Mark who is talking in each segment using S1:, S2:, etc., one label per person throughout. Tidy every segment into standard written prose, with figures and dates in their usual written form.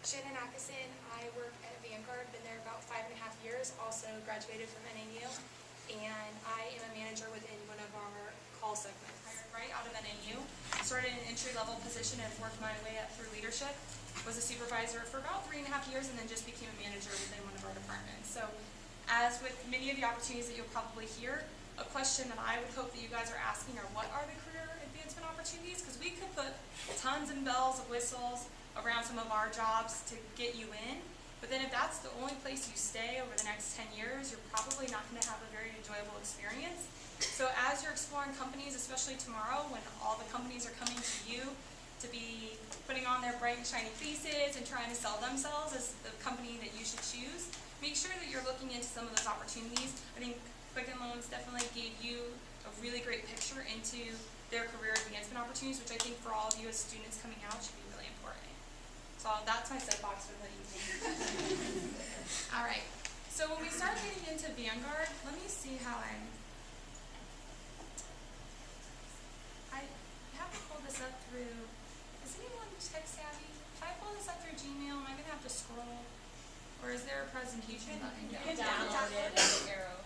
S1: Shannon Atkinson. I work at Vanguard, been there about 5.5 years, also graduated from NAU, and I am a manager within one of our call segments. Hired right out of NAU, started in an entry-level position and worked my way up through leadership. Was a supervisor for about 3.5 years and then just became a manager within one of our departments. So as with many of the opportunities that you'll probably hear, a question that I would hope that you guys are asking are, what are the career advancement opportunities? Because we could put tons and bells of whistles around some of our jobs to get you in, but then if that's the only place you stay over the next 10 years, you're probably not going to have a very enjoyable experience. So as you're exploring companies, especially tomorrow when all the companies are coming to you to be putting on their bright and shiny faces and trying to sell themselves as the company that you should choose, make sure that you're looking into some of those opportunities. I think Quicken Loans definitely gave you a really great picture into their career advancement opportunities, which I think for all of you as students coming out should be really important. So that's my soapbox for the evening. All right, so when we start getting into Vanguard, let me see how I have to pull this up through, is anyone tech savvy? If I pull this up through Gmail, am I going to have to scroll? Or is there a presentation button down?
S2: You can download it as an arrow.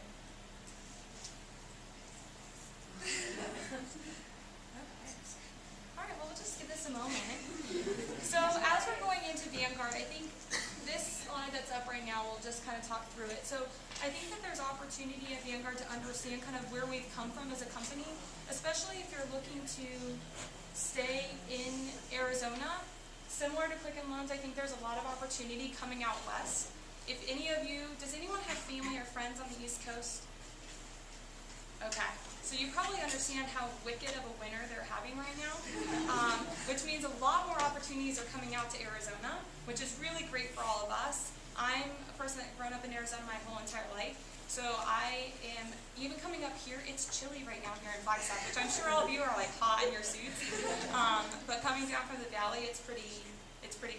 S1: Okay. All right, well, we'll just give this a moment. So as we're going into Vanguard, I think this slide that's up right now, we'll just kind of talk through it. So I think that there's opportunity at Vanguard to understand kind of where we've come from as a company, especially if you're looking to stay in Arizona. Similar to Quicken Loans, I think there's a lot of opportunity coming out west. If any of you, does anyone have family or friends on the East Coast? Okay, so you probably understand how wicked of a winter they're having right now, which means a lot more opportunities are coming out to Arizona, which is really great for all of us. I'm a person that's grown up in Arizona my whole entire life, so I am, even coming up here, it's chilly right now here in Flagstaff, which I'm sure all of you are like hot in your suits, but coming down from the valley, it's pretty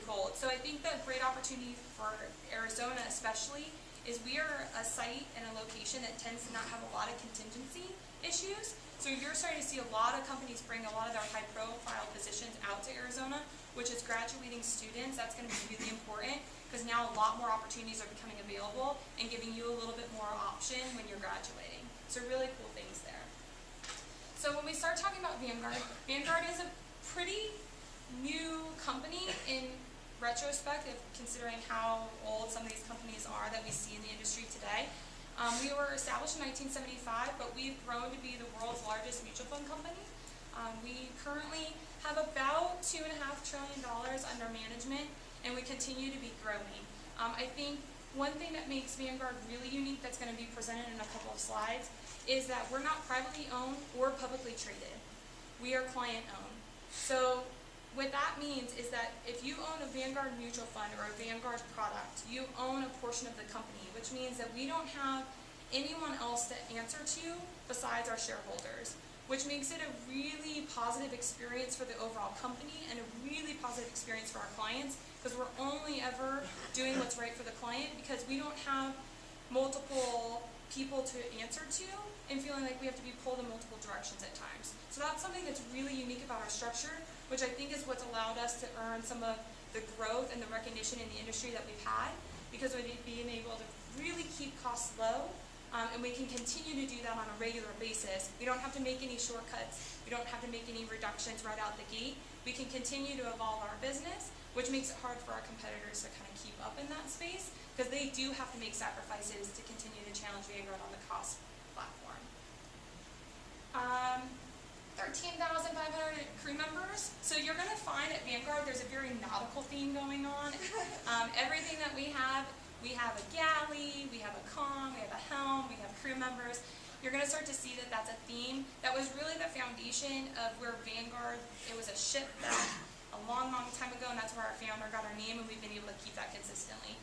S1: cold. So I think the great opportunity for Arizona especially is we are a site and a location that tends to not have a lot of contingency issues. So you're starting to see a lot of companies bring a lot of their high profile positions out to Arizona, which is graduating students. That's going to be really important because now a lot more opportunities are becoming available and giving you a little bit more option when you're graduating. So really cool things there. So when we start talking about Vanguard, Vanguard is a pretty new company in retrospect, if considering how old some of these companies are that we see in the industry today. We were established in 1975, but we've grown to be the world's largest mutual fund company. We currently have about $2.5 trillion under management, and we continue to be growing. I think one thing that makes Vanguard really unique that's going to be presented in a couple of slides is that we're not privately owned or publicly traded. We are client owned. So what that means is that if you own a Vanguard mutual fund or a Vanguard product, you own a portion of the company, which means that we don't have anyone else to answer to besides our shareholders, which makes it a really positive experience for the overall company and a really positive experience for our clients because we're only ever doing what's right for the client because we don't have multiple people to answer to and feeling like we have to be pulled in multiple directions at times. So that's something that's really unique about our structure, which I think is what's allowed us to earn some of the growth and the recognition in the industry that we've had, because we've been able to really keep costs low, and we can continue to do that on a regular basis. We don't have to make any shortcuts. We don't have to make any reductions right out the gate. We can continue to evolve our business, which makes it hard for our competitors to kind of keep up in that space, because they do have to make sacrifices to continue to challenge Vanguard on the cost platform. 13,500 crew members. So you're going to find at Vanguard there's a very nautical theme going on. Everything that we have a galley, we have a comm, we have a helm, we have crew members. You're going to start to see that that's a theme. That was really the foundation of where Vanguard, it was a ship back a long, long time ago, and that's where our founder got our name, and we've been able to keep that consistently.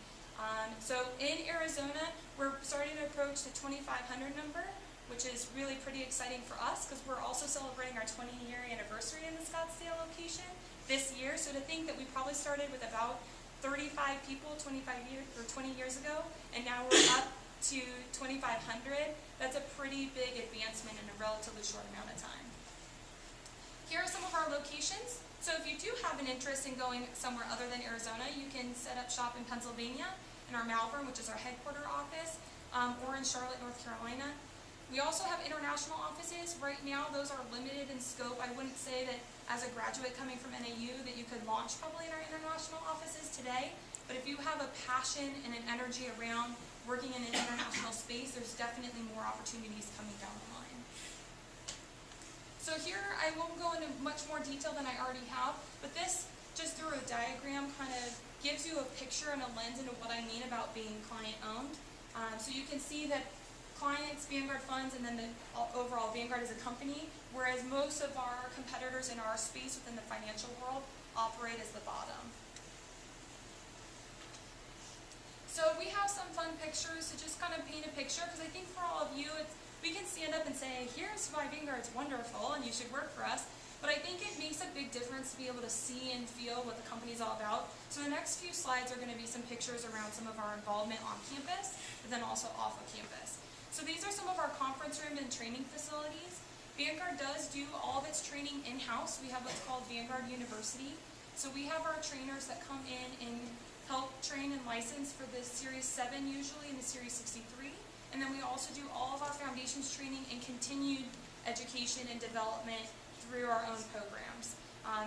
S1: So in Arizona, we're starting to approach the 2,500 number, which is really pretty exciting for us because we're also celebrating our 20-year anniversary in the Scottsdale location this year. So to think that we probably started with about 35 people 20 years ago, and now we're up to 2,500, that's a pretty big advancement in a relatively short amount of time. Here are some of our locations. So if you do have an interest in going somewhere other than Arizona, you can set up shop in Pennsylvania, in our Malvern, which is our headquarter office, or in Charlotte, North Carolina. We also have international offices. Right now, those are limited in scope. I wouldn't say that as a graduate coming from NAU that you could launch probably in our international offices today. But if you have a passion and an energy around working in an international space, there's definitely more opportunities coming down the line. So here, I won't go into much more detail than I already have, but this, just through a diagram, kind of gives you a picture and a lens into what I mean about being client-owned. So you can see that clients, Vanguard funds, and then the overall Vanguard as a company, whereas most of our competitors in our space within the financial world operate as the bottom. So we have some fun pictures to just kind of paint a picture, because I think for all of you, we can stand up and say, here's why Vanguard's wonderful and you should work for us, but I think it makes a big difference to be able to see and feel what the company's all about. So the next few slides are going to be some pictures around some of our involvement on campus, but then also off of campus. So these are some of our conference room and training facilities. Vanguard does do all of its training in-house. We have what's called Vanguard University. So we have our trainers that come in and help train and license for the Series 7 usually and the Series 63. And then we also do all of our foundations training and continued education and development through our own programs.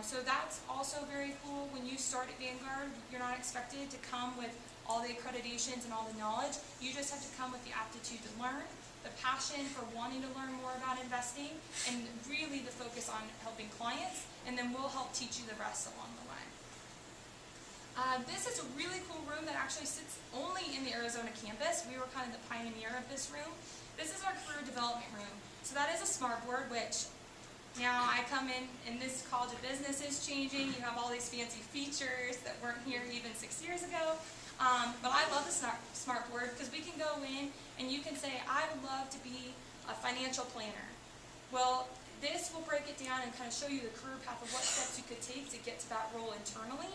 S1: So that's also very cool. When you start at Vanguard, you're not expected to come with all the accreditations and all the knowledge. You just have to come with the aptitude to learn, the passion for wanting to learn more about investing, and really the focus on helping clients, and then we'll help teach you the rest along the way. This is a really cool room that actually sits only in the Arizona campus. We were kind of the pioneer of this room. This is our career development room. So that is a smart board, which now I come in and this College of Business is changing. You have all these fancy features that weren't here even 6 years ago. But I love the smart board because we can go in and you can say, I'd love to be a financial planner. Well, this will break it down and kind of show you the career path of what steps you could take to get to that role internally,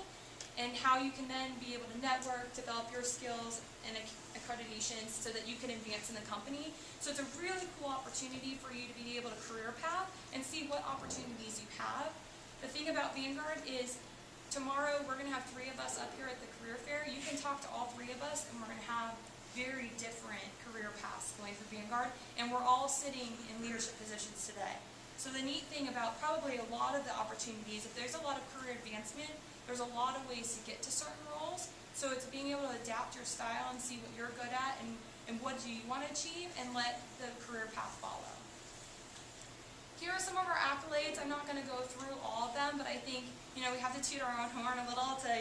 S1: and how you can then be able to network, develop your skills and accreditations so that you can advance in the company. So it's a really cool opportunity for you to be able to career path and see what opportunities you have. The thing about Vanguard is tomorrow we're going to have 3 of us up here at the career fair. You can talk to all 3 of us and we're going to have very different career paths going for Vanguard, and we're all sitting in leadership positions today. So the neat thing about probably a lot of the opportunities, if there's a lot of career advancement, there's a lot of ways to get to certain roles. So it's being able to adapt your style and see what you're good at and what do you want to achieve, and let the career path follow. Here are some of our accolades. I'm not going to go through all of them, but I think we have to toot our own horn a little to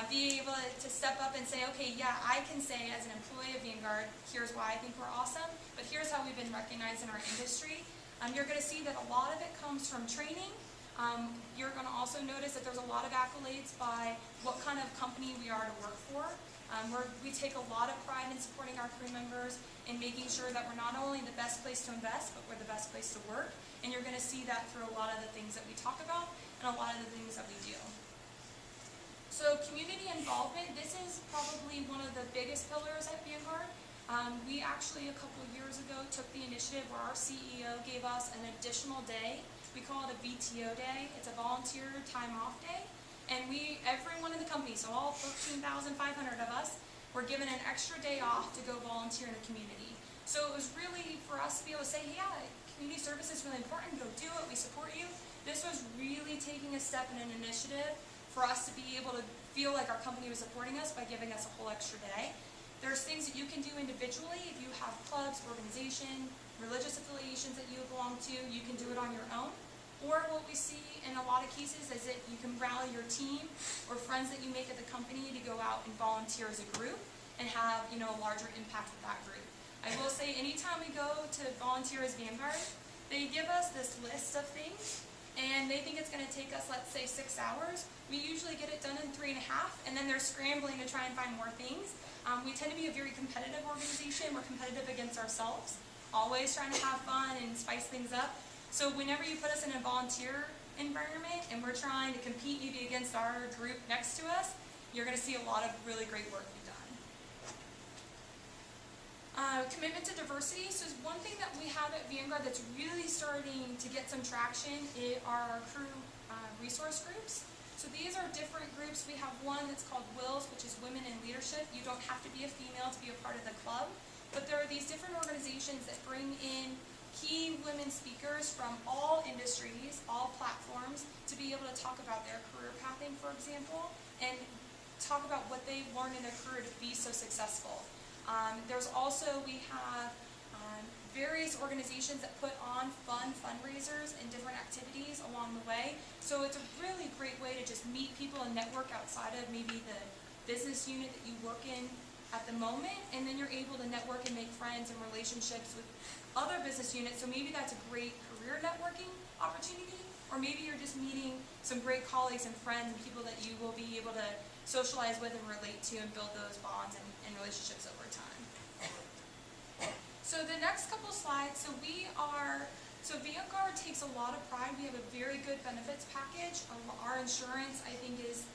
S1: be able to step up and say, okay, yeah, I can say as an employee of Vanguard, here's why I think we're awesome, but here's how we've been recognized in our industry. You're going to see that a lot of it comes from training. You're going to also notice that there's a lot of accolades by what kind of company we are to work for. We take a lot of pride in supporting our crew members and making sure that we're not only the best place to invest, but we're the best place to work. And you're going to see that through a lot of the things that we talk about and a lot of the things that we do. So community involvement, this is probably one of the biggest pillars at Vanguard. We actually, a couple of years ago, took the initiative where our CEO gave us an additional day. We call it a VTO day. It's a volunteer time off day. And everyone in the company, so all 13,500 of us, were given an extra day off to go volunteer in the community. So it was really for us to be able to say, yeah, community service is really important, go do it, we support you. This was really taking a step in an initiative for us to be able to feel like our company was supporting us by giving us a whole extra day. There's things that you can do individually. If you have clubs, organization, religious affiliations that you belong to, you can do it on your own. Or what we see in a lot of cases is that you can rally your team or friends that you make at the company to go out and volunteer as a group and have a larger impact with that group. I will say anytime we go to volunteer as Vanguard, they give us this list of things and they think it's going to take us, let's say, 6 hours. We usually get it done in 3.5, and then they're scrambling to try and find more things. We tend to be a very competitive organization. We're competitive against ourselves, always trying to have fun and spice things up. So whenever you put us in a volunteer environment and we're trying to compete maybe against our group next to us, you're going to see a lot of really great work be done. Commitment to diversity. So one thing that we have at Vanguard that's really starting to get some traction are our crew resource groups. So these are different groups. We have one that's called WILS, which is Women in Leadership. You don't have to be a female to be a part of the club, but there are these different organizations that bring in key women speakers from all industries, all platforms, to be able to talk about their career pathing, for example, and talk about what they've learned in their career to be so successful. There's also, we have various organizations that put on fun fundraisers and different activities along the way. So it's a really great way to just meet people and network outside of maybe the business unit that you work in at the moment, and then you're able to network and make friends and relationships with other business units. So maybe that's a great career networking opportunity, or maybe you're just meeting some great colleagues and friends and people that you will be able to socialize with and relate to and build those bonds and relationships over time. So the next couple slides, so Vanguard takes a lot of pride. We have a very good benefits package. Our insurance, I think, is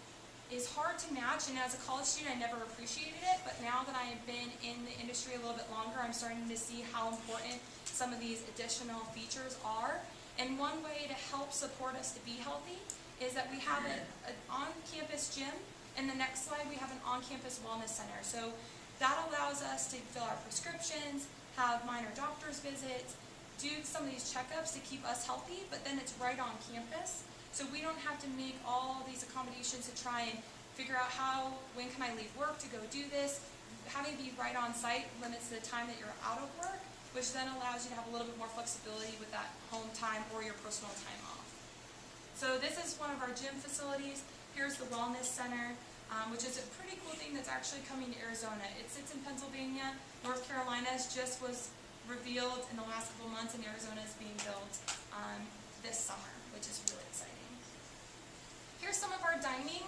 S1: hard to match, and as a college student, I never appreciated it, but now that I have been in the industry a little bit longer, I'm starting to see how important some of these additional features are. And one way to help support us to be healthy is that we have an on-campus gym, and the next slide, we have an on-campus wellness center. So that allows us to fill our prescriptions, have minor doctor's visits, do some of these checkups to keep us healthy, but then it's right on campus. So we don't have to make all these accommodations to try and figure out when can I leave work to go do this. Having it be right on site limits the time that you're out of work, which then allows you to have a little bit more flexibility with that home time or your personal time off. So this is one of our gym facilities. Here's the Wellness Center, which is a pretty cool thing that's actually coming to Arizona. It sits in Pennsylvania. North Carolina just was revealed in the last couple months, and Arizona is being built this summer, which is really exciting. Here's some of our dining.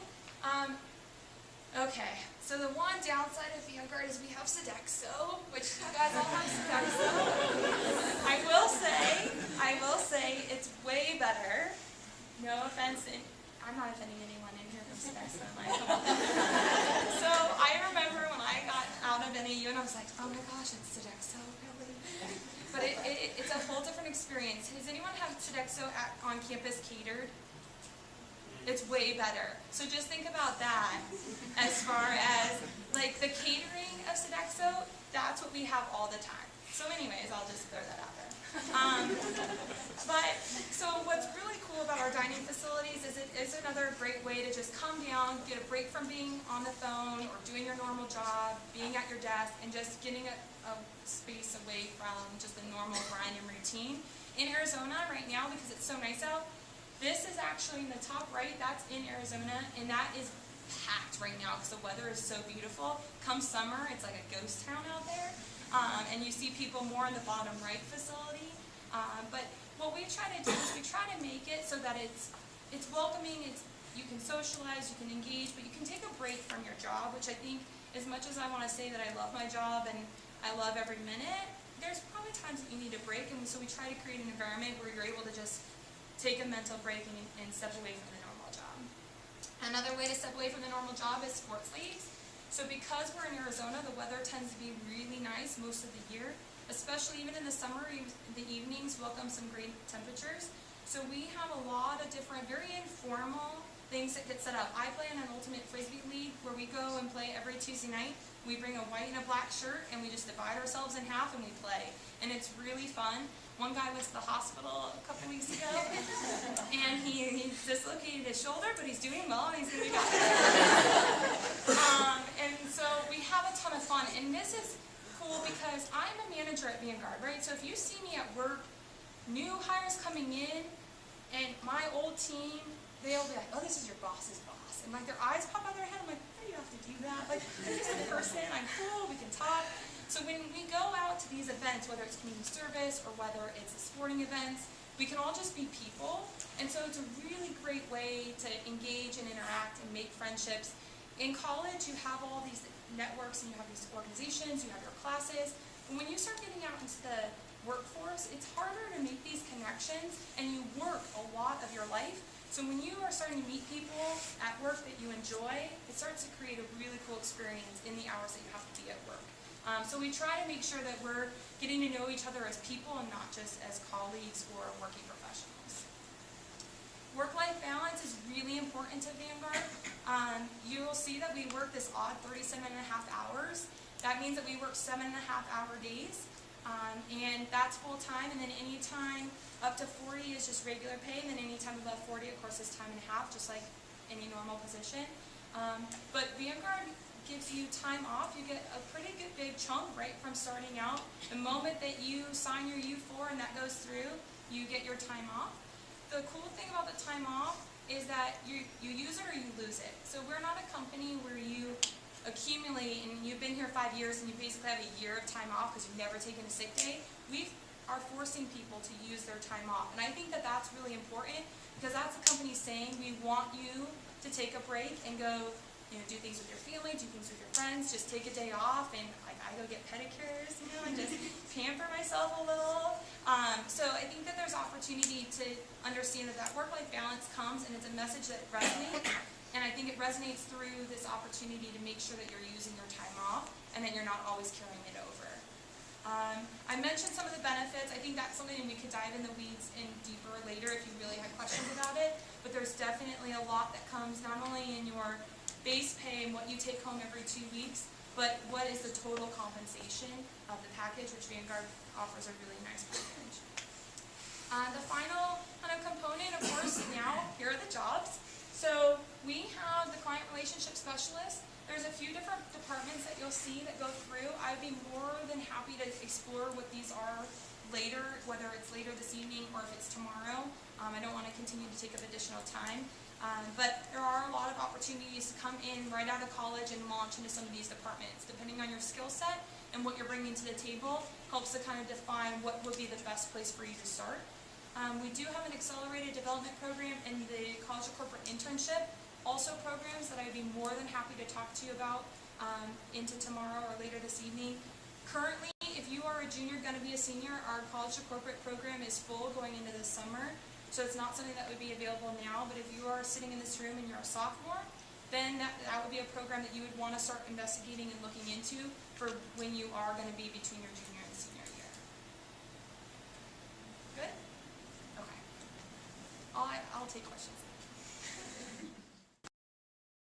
S1: Okay, so the one downside of Vanguard is we have Sodexo, which you guys all have Sodexo. I will say it's way better. No offense, and I'm not offending anyone in here from Sodexo. So I remember when I got out of NAU and I was like, oh my gosh, it's Sodexo, really? But it's a whole different experience. Has anyone had Sodexo on campus catered? It's way better. So just think about that as far as like the catering of Sodexo, that's what we have all the time. So anyways, I'll just throw that out there. So what's really cool about our dining facilities is it is another great way to just come down, get a break from being on the phone or doing your normal job, being at your desk, and just getting a space away from just the normal grind and routine. In Arizona right now, because it's so nice out, this is actually in the top right, that's in Arizona, and that is packed right now because the weather is so beautiful. Come summer, it's like a ghost town out there, and you see people more in the bottom right facility. But what we try to do is we try to make it so that it's welcoming, you can socialize, you can engage, but you can take a break from your job, which I think, as much as I want to say that I love my job and I love every minute, there's probably times that you need a break, and so we try to create an environment where you're able to just take a mental break and step away from the normal job. Another way to step away from the normal job is sports leagues. So because we're in Arizona, the weather tends to be really nice most of the year, especially even in the summer. The evenings welcome some great temperatures. So we have a lot of different, very informal things that get set up. I play in an ultimate frisbee league where we go and play every Tuesday night. We bring a white and a black shirt and we just divide ourselves in half and we play. And it's really fun. One guy went to the hospital a couple weeks ago, and he dislocated his shoulder, but he's doing well, and he's going to be back. And so we have a ton of fun, and this is cool because I'm a manager at Vanguard, right? So if you see me at work, new hires coming in, and my old team, they'll be like, oh, this is your boss's boss. And like their eyes pop out of their head, I'm like, why do you have to do that? Like, I'm just a person, I'm cool, we can talk. So when we go out to these events, whether it's community service or whether it's the sporting events, we can all just be people. And so it's a really great way to engage and interact and make friendships. In college, you have all these networks and you have these organizations, you have your classes. But when you start getting out into the workforce, it's harder to make these connections, and you work a lot of your life. So when you are starting to meet people at work that you enjoy, it starts to create a really cool experience in the hours that you have to be at work. So we try to make sure that we're getting to know each other as people and not just as colleagues or working professionals. Work-life balance is really important to Vanguard. You will see that we work this odd 37.5 hours. That means that we work 7.5-hour days, and that's full-time, and then any time up to 40 is just regular pay, and then any time above 40, of course, is time and a half, just like any normal position. But Vanguard gives you time off. You get a pretty good big chunk right from starting out. The moment that you sign your U4 and that goes through, you get your time off. The cool thing about the time off is that you use it or you lose it. So we're not a company where you accumulate and you've been here 5 years and you basically have a year of time off because you've never taken a sick day. We are forcing people to use their time off. And I think that that's really important because that's the company saying we want you to take a break and go, do things with your family, do things with your friends, just take a day off, and like I go get pedicures, and just pamper myself a little. So I think that there's opportunity to understand that work-life balance comes, and it's a message that resonates, and I think it resonates through this opportunity to make sure that you're using your time off, and that you're not always carrying it over. I mentioned some of the benefits. I think that's something we could dive in the weeds in deeper later if you really had questions about it, but there's definitely a lot that comes not only in your base pay and what you take home every 2 weeks, but what is the total compensation of the package, which Vanguard offers a really nice package. The final kind of component, of course, now, here are the jobs. So we have the client relationship specialist. There's a few different departments that you'll see that go through. I'd be more than happy to explore what these are later, whether it's later this evening or if it's tomorrow. I don't want to continue to take up additional time. But there are a lot of opportunities to come in right out of college and launch into some of these departments. Depending on your skill set and what you're bringing to the table, helps to kind of define what would be the best place for you to start. We do have an accelerated development program in the College of Corporate Internship, also programs that I'd be more than happy to talk to you about into tomorrow or later this evening. Currently, if you are a junior going to be a senior, our College of Corporate program is full going into the summer. So it's not something that would be available now, but if you are sitting in this room and you're a sophomore, then that would be a program that you would want to start investigating and looking into for when you are going to be between your junior and senior year. Good? Okay. I'll take questions.